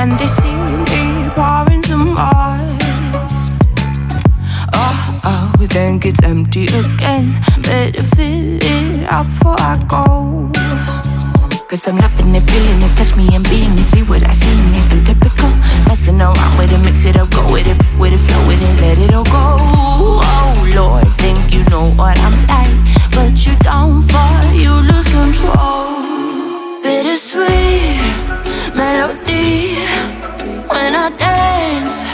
and they see me pouring some more. Oh, then gets empty again. Better fill it up before I go. Cause I'm loving it, feeling it, touch me and being it. See what I see in it, I'm typical. Messing around with it, mix it up, go with it, flow with it, let it all go. Oh Lord, think you know what I'm like, but you don't fall, you lose control. Bittersweet melody when I dance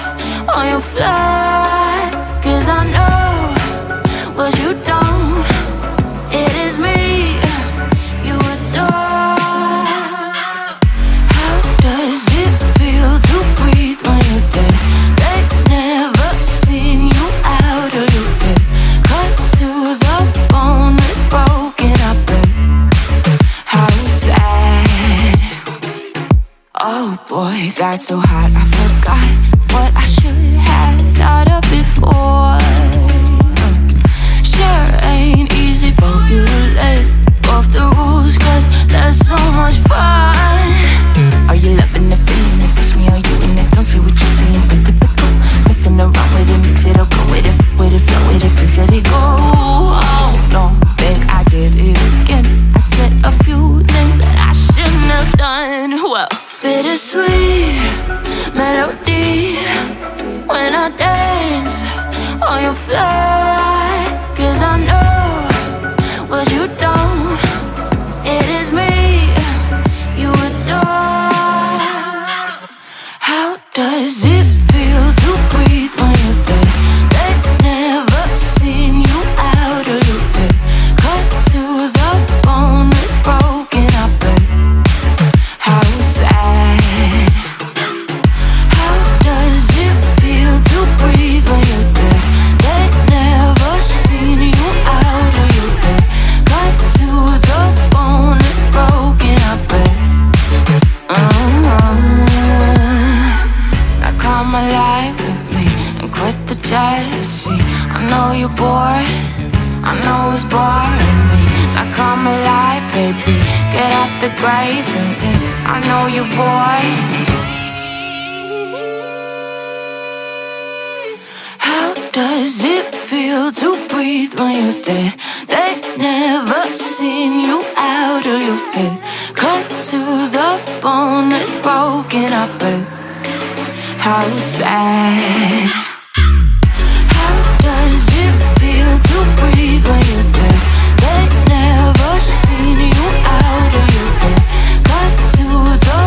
on your fly. Cause I know what you don't, it is me you adore. How does it feel to breathe when you're dead? They've never seen you out of your bed. Cut to the bone, it's broken, I bet. How sad. Oh boy, got so hot I forgot what I should have thought of before. Sure ain't easy for you to let go of the rules, cause there's so much fun. Are you loving the feeling it? Touch me, are you in it? Don't say what you're saying, but typical. Messing around with it, mix it up, go with it, flow with it, please let it go. Oh no, think I did it again. I said a few things that I shouldn't have done. Well, bittersweet melody when I dance on your fly. Cause I know what you don't, it is me you adore. How does it feel to breathe when you're dead? They've never seen you out of your bed. Cut to the bone, it's broken, I bet. How sad. How does it feel to breathe when you're dead? They've never seen you out of your bed. Cut to the bone, it's broken, I bet. Now come alive with me and quit the jealousy. I know you're bored, I know it's boring me. Now come alive, baby, get out the grave and I know you're bored. How does it feel to breathe when you're dead? They've never seen you out of your bed. Cut to the bone, it's broken, I bet. How sad. How does it feel to breathe when you're dead? They've never seen you out of your bed. Cut to the